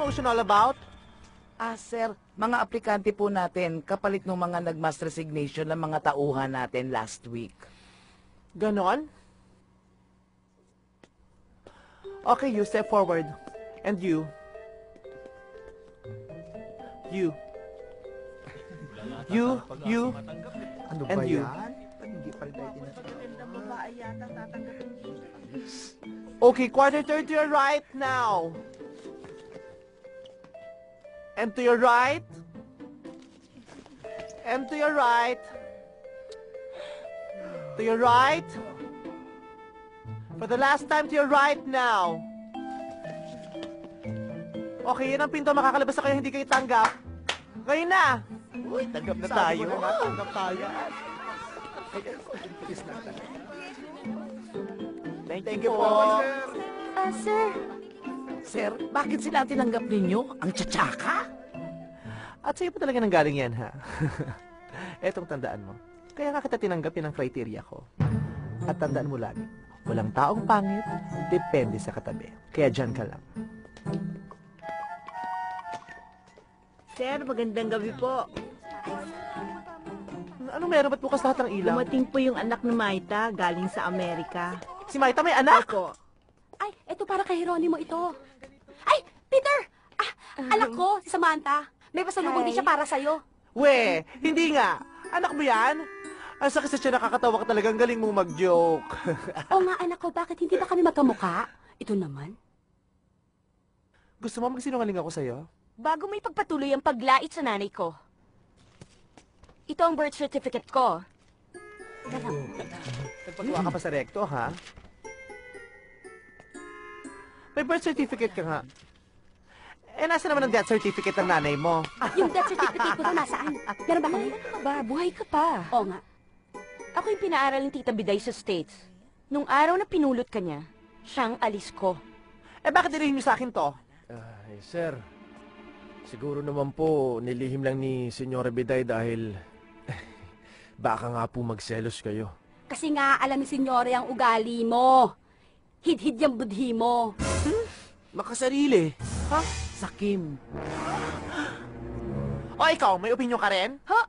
motion all about? Sir, mga aplikante po natin, kapalit ng mga nag-mass resignation ng mga tauhan natin last week. Ganon? Okay, you step forward. And you. You. You. Ano And ba you. yan? Hindi pa rin tayo Okay, quarter turn to your right now. And to your right. And to your right. To your right. For the last time, to your right now. Okay, yan ang pinto. Makakalabas na kayo, hindi kayo tanggap. Ngayon na! Uy, tanggap na Sabi tayo. ko na nga, tanggap tayo. Thank you po. Sir. Sir, bakit sila tinanggap ninyo? Ang tsatsaka? At sa'yo pa talaga nanggaling yan, ha? Etong tandaan mo. Kaya nga kita tinanggap yun ang criteria ko. At tandaan mo lagi, walang taong pangit, depende sa katabi. Kaya dyan ka lang. Sir, magandang gabi po. Ano meron? Ba't bukas lahat ng ilaw? Dumating po yung anak ni Maita galing sa Amerika. Si Maita may anak? Opo. Ay, eto para kay Jeronimo ito. Ay, Peter! Anak ko, si Samantha. May pasalubong din siya para sa'yo. We, hindi nga. Anak mo yan? Ang sakit sa siya, nakakatawa ka talaga. Ang galing mong mag-joke. Oo nga, anak ko, bakit hindi ba kami magkamukha? Ito naman. Gusto mo magsinungaling ako sa'yo? Bago may pagpatuloy ang paglait sa nanay ko. Ito ang birth certificate ko. Nagpagawa ka pa sa recto, ha? May birth certificate ka nga. Eh, nasa naman ang death certificate ng nanay mo? Yung death certificate ko daw nasaan? Meron ba kayo? Ba, buhay ka pa. Oo nga. Ako yung pinaaral ng Tita Biday sa States. Nung araw na pinulot ka niya, siyang alis ko. Eh, bakit nilihim niyo sa akin to? Sir, siguro naman po nilihim lang ni Senyora Biday dahil baka nga po magselos kayo. Kasi nga, alam ni Senyore ang ugali mo. Hid-hid yung budhi mo. Makasarili. Ha? Sakim. O, ikaw, may opinion ka rin? Ha?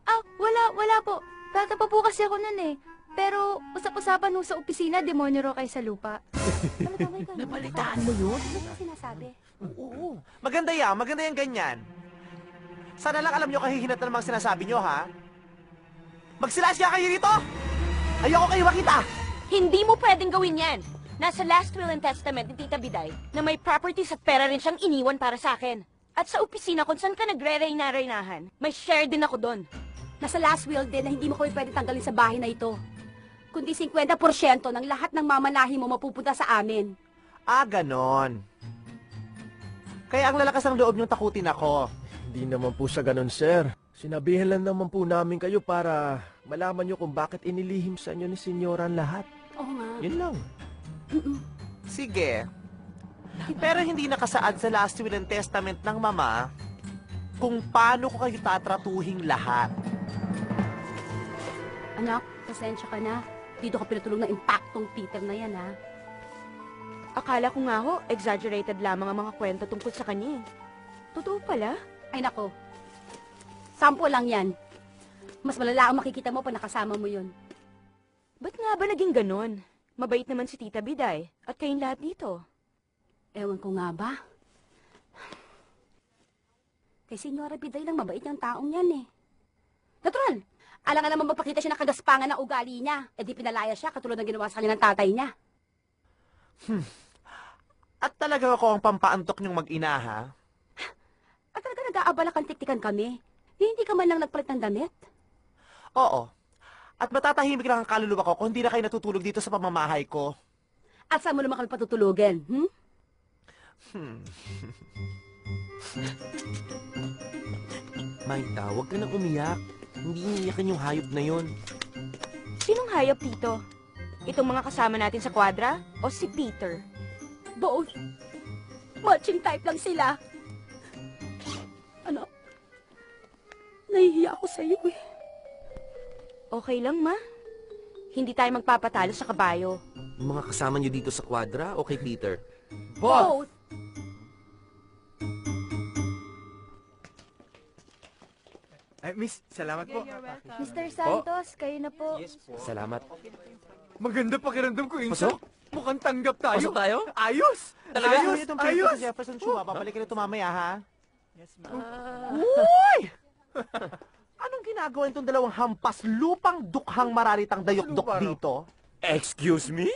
Wala po. Bata pa po kasi ako nun eh. Pero usap-usapan nung sa opisina, demonyo raw kayo sa lupa. Nabalitaan mo yun? Ano ba sinasabi? Oo. Maganda yan ganyan. Sana lang alam nyo kahihinat na mga sinasabi nyo, ha? Magsilas ka kayo dito! Ayoko kayo makita! Hindi mo pwedeng gawin yan. Nasa last will and testament ni Tita Biday na may properties at pera rin siyang iniwan para sa akin. At sa opisina kung saan ka nagre-reyna-reynahan, may share din ako doon. Nasa last will din na hindi mo kami pwede tanggalin sa bahay na ito. Kundi 50% ng lahat ng mamanahi mo mapupunta sa amin. Ah, ganon. Kaya ang lalakas ng loob niyong takutin ako. Hindi naman po sa ganun, sir. Sinabihan lang naman po namin kayo para malaman nyo kung bakit inilihim sa inyo ni Senyora ang lahat. Oo nga. Yun lang. Sige. Pero hindi nakasaad sa last will and testament ng mama kung paano ko kayo tatratuhing lahat. Anak, pasensya ka na. Dito ka pinatulog ng impaktong Peter na yan, ha? Akala ko nga ho, exaggerated lamang ang mga kwento tungkol sa kanya eh. Totoo pala? Ay, nako. Sample lang yan. Mas malala ang makikita mo pag nakasama mo yun. Ba't nga ba naging ganon? Mabait naman si Tita Biday at kayong lahat dito. Ewan ko nga ba? Kay Senyora Biday lang mabait yung taong yan eh. Natural! Alang-alang naman magpakita siya ng kagaspangan ng ugali niya. E di pinalaya siya katulad ng ginawa sa kanya ng tatay niya. At talaga ako ang pampaantok niyong mag-ina, ha? At talaga nag-aabala kang tiktikan kami. Hindi ka man lang nagpalit ng damit. Oo. At matatahimik lang ang kaluluwa ko kung hindi na kayo natutulog dito sa pamamahay ko. At saan mo naman kami patutulugin, Maita, huwag ka nang umiyak. Hindi iniyakan yung hayop na yon. Sinong hayop dito? Itong mga kasama natin sa kwadra o si Peter? Both. Matching type lang sila. Ano? Nahihiya ako sa'yo eh. Okay lang, ma. Hindi tayo magpapatalo sa kabayo. Yung mga kasama niyo dito sa kwadra o kay Peter? Both. Ay, miss, salamat po. Mr. Santos, kayo na po. Salamat. Maganda pakiramdam ko, Pasok? Insan. Mukhang tanggap tayo. Pasok tayo? Ayos! Talaga? Ayos! Itong ayos! Ayos! Si Jefferson Chua, babalikin ito mamaya, ha? Yes, ma'am. Uy! Anong ginagawa itong dalawang hampas lupang dukhang mararitang dayok-dok Lupa, no? dito? Excuse me?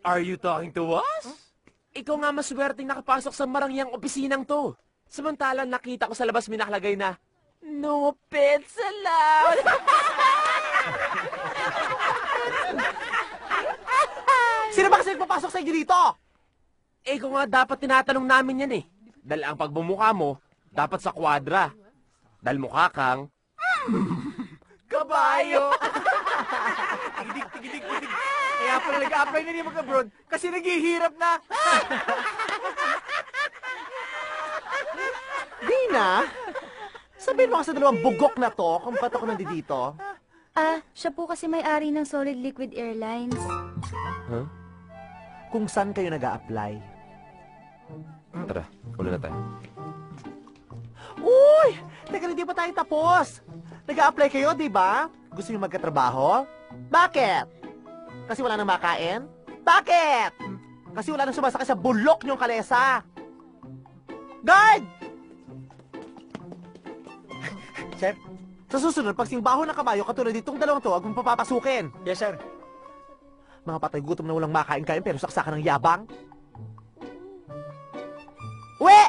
Are you talking to us? Ikaw nga maswerteng nakapasok sa marangyang opisinang to. Samantalang nakita ko sa labas may nakalagay na, "No pets allowed." Sino ba kasi nagpapasok sa inyo dito? Ikaw nga dapat tinatanong namin yan eh. Dahil ang pagbumukha mo, dapat sa kwadra. Dahil mukha kang... Kabayo! Tigidig. Kaya pala nag-apply na niya mag-abroad kasi naghihirap na. Dina, sabihin mo kasi sa dalawang bugok na to kung ba't ako nandito. Siya po kasi may-ari ng Solid Liquid Airlines. Kung saan kayo nag-a-apply. Tara, ulo na tayo. Uy! Teka, hindi pa tayo tapos. Nag-a-apply kayo, di ba? Gusto niyo magkatrabaho? Bakit? Kasi wala nang makain? Bakit? Kasi wala nang sumasakay sa bulok niyong kalesa. Guard! Sir? Sa susunod, pag singbaho ng kabayo, katulad ditong dalawang to, huwag mong papapasukin. Yes, sir. Mga patay gutom na walang makain-kain pero saksakan ng yabang. Uwi!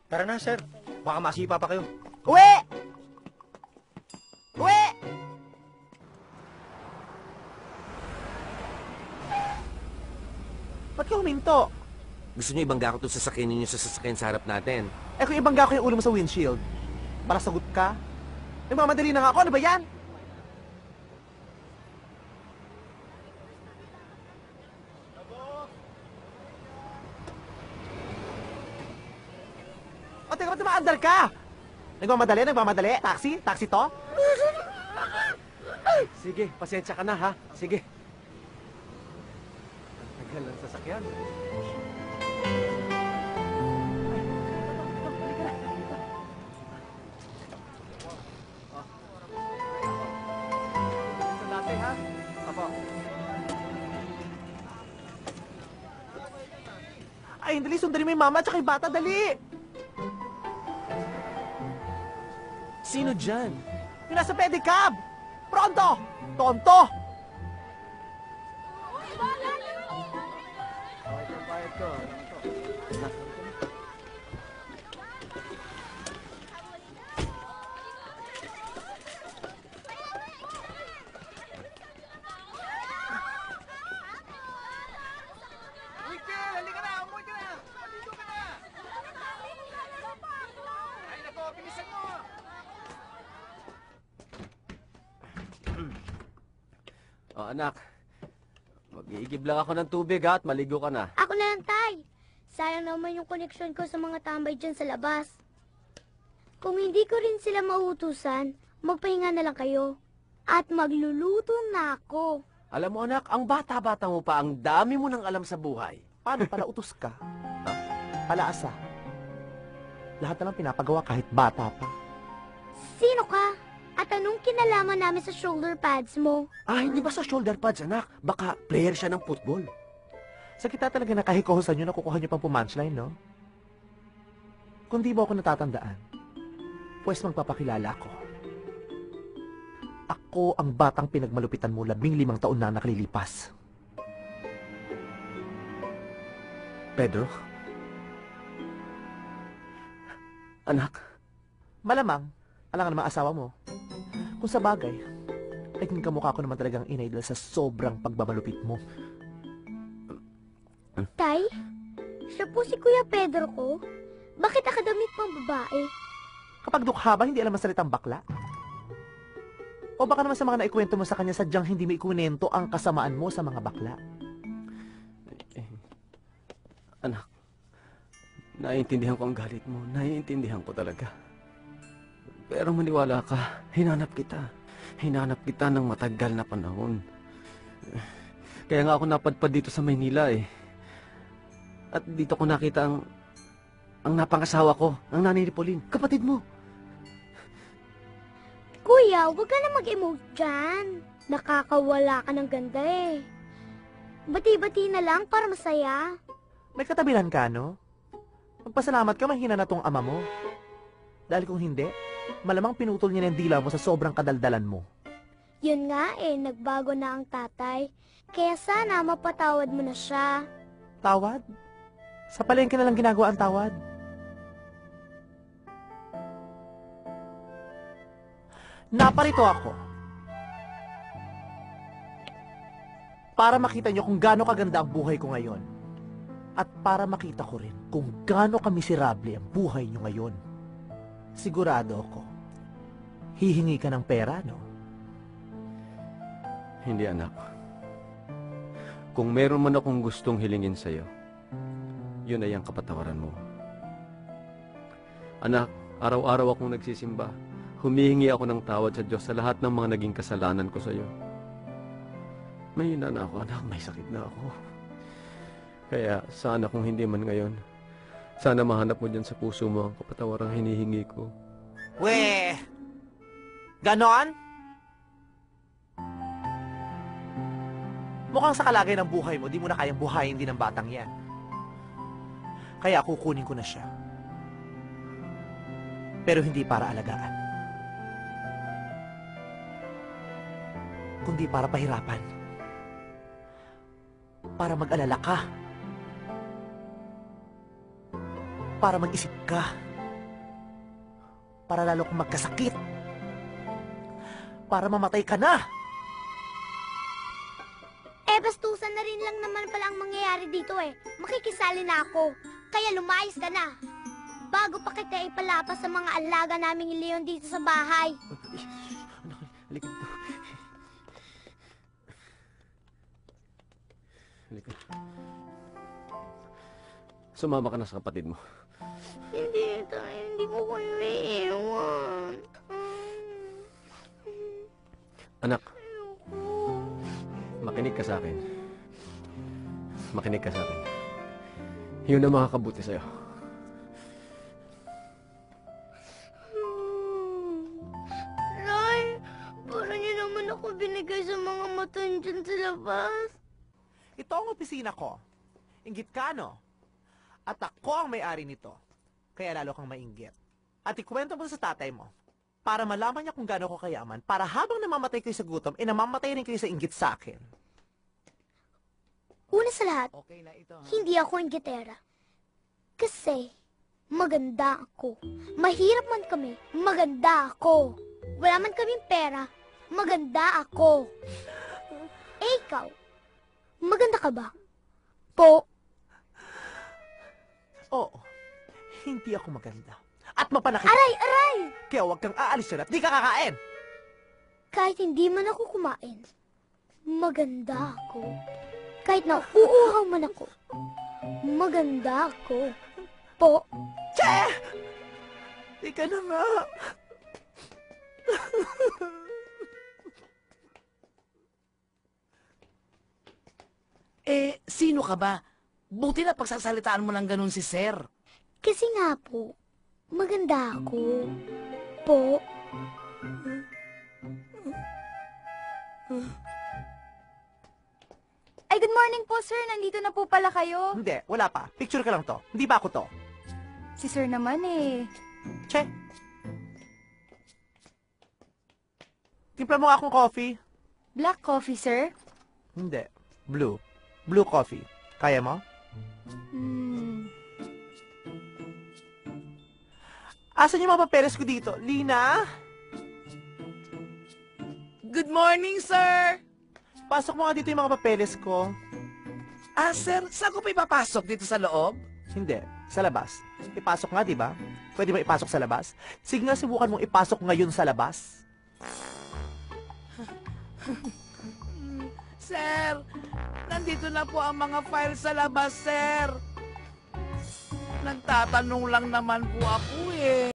Tara na, sir. Baka masipa pa kayo. Uwi! Uwi! Ba't ka huminto? Gusto niyo ibangga ko itong sasakyan ninyo sa sasakyan sa harap natin. Eh kung ibangga ko yung ulo mo sa windshield, para sagot ka? Nagmamadali na nga ako, ano ba yan? O, teka, ba't tumaandar ka? Nagmamadali? Taxi? Taxi to? Sige, pasensya ka na ha. Sige. Ang tagal ng sasakyan. Sa dati, ha? Apo. Ay, dali, sundali mo yung mama at saka yung bata, dali! Sino dyan? Yung nasa pedicab! Pronto! Tonto! Oh, anak. Mag-iigib lang ako ng tubig ha, at maligo ka na. Ako na lang, Tay. Sayang naman yung koneksyon ko sa mga tambay dyan sa labas. Kung hindi ko rin sila mautusan, magpahinga na lang kayo. At magluluto na ako. Alam mo anak, ang bata-bata mo pa, ang dami mo nang alam sa buhay. Paano pala utos ka? Palaasa. Lahat na lang pinapagawa kahit bata pa. Sino ka? At anong kinalaman namin sa shoulder pads mo? Ah, hindi ba sa shoulder pads anak? Baka player siya ng football. Sa kita talaga nakahikohosan nyo, nakukuha nyo pang pumunchline, no? Kung di mo ako natatandaan, pues magpapakilala ako. Ako ang batang pinagmalupitan mo 15 taon na nakalilipas. Pedro? Anak? Malamang, alangan naman asawa mo. Kung sa bagay, naging kamukha ko naman talagang inay dahil sa sobrang pagbabalupit mo. Tay, siya po si Kuya Pedro ko. Bakit akadamit pang babae? Kapag dukha ba, hindi alam ang salitang bakla? O baka naman sa mga naikwento mo sa kanya, sadyang hindi mo ikunento ang kasamaan mo sa mga bakla. Anak, naiintindihan ko ang galit mo. Naiintindihan ko talaga. Pero maniwala ka, hinanap kita. Hinanap kita ng matagal na panahon. Kaya nga ako napadpad dito sa Maynila eh. At dito ko nakita ang napangasawa ko, ang nanay ni Pauline, kapatid mo. Kuya, huwag ka na mag-emote dyan. Nakakawala ka ng ganda eh. Bati-bati na lang para masaya. May katabihan ka, no? Magpasalamat ka, mahina na tong ama mo. Dahil kung hindi, malamang pinutol niya ng dila mo sa sobrang kadaldalan mo. Yun nga eh, nagbago na ang tatay. Kaya sana mapatawad mo na siya. Tawad? Sa palengke na lang ginagawa ang tawad. Naparito ako para makita nyo kung gaano kaganda ang buhay ko ngayon. At para makita ko rin kung gaano kamiserable ang buhay nyo ngayon. Sigurado ako, hihingi ka ng pera, no? Hindi, anak. Kung meron man akong gustong hilingin sa'yo, yun ay ang kapatawaran mo. Anak, araw-araw akong nagsisimba. Humihingi ako ng tawad sa Diyos sa lahat ng mga naging kasalanan ko sa'yo. May hina na ako, anak. May sakit na ako. Kaya sana kung hindi man ngayon, sana mahanap mo dyan sa puso mo ang kapatawarang hinihingi ko. Weh! Ganon? Mukhang sa kalagay ng buhay mo, di mo na kayang buhayin din ng batang yan. Kaya kukunin ko na siya. Pero hindi para alagaan. Kundi para pahirapan. Para mag-alala ka. Para mag-isip ka. Para lalo kang magkasakit. Para mamatay ka na. Bastusan na rin lang naman pala ang mangyayari dito eh. Makikisali na ako. Kaya lumayas ka na. Bago pa kita ipalapas sa mga alaga naming leon dito sa bahay. Anak, halika dito. Halika. Sumama ka na sa kapatid mo. Hindi tayo, hindi ko kayo iiwan. Anak, makinig ka sa akin. Makinig ka sa akin. Yun ang makakabuti sa'yo. Nay, parang niyo naman ako binigay sa mga matan dyan sa labas. Ito ang opisina ko. Inggit ka, no? At ako ang may-ari nito. Kaya lalo kang mainggit. At ikwento mo sa tatay mo para malaman niya kung gaano ko kayaman para habang namamatay kayo sa gutom, namamatay rin kayo sa inggit sa akin. Una sa lahat, Okay na ito, ha? hindi ako inggitera. Kasi, maganda ako. Mahirap man kami, maganda ako. Wala man kaming pera, maganda ako. Eh, ikaw, maganda ka ba? Po. Oo, hindi ako maganda. At mapanakit. Aray, aray! Kaya huwag kang aalis dyan at di ka kakain. Kahit hindi man ako kumain, maganda ako. Kahit na uuhaw man ako, maganda ako. Po. Che! Ika na nga. Sino ka ba? Buti na pagsasalitaan mo ng ganun si Sir. Kasi nga po, maganda ako. Po. Ay, good morning po, sir. Nandito na po pala kayo. Hindi, wala pa. Picture ka lang to. Hindi ba ako to? Si sir naman eh. Che. Timpla mo nga akong coffee. Black coffee, sir? Hindi. Blue. Blue coffee. Kaya mo? Asan yung mga papeles ko dito? Lina? Good morning, sir! Pasok mo nga dito yung mga papeles ko. Sir, saan ko pa ipapasok dito sa loob? Hindi. Sa labas. Ipasok nga, di ba? Pwede ba ipasok sa labas? Sige nga, subukan mong ipasok ngayon sa labas. Sir, nandito na po ang mga files sa labas, sir. Nagtatanong lang naman po ako eh.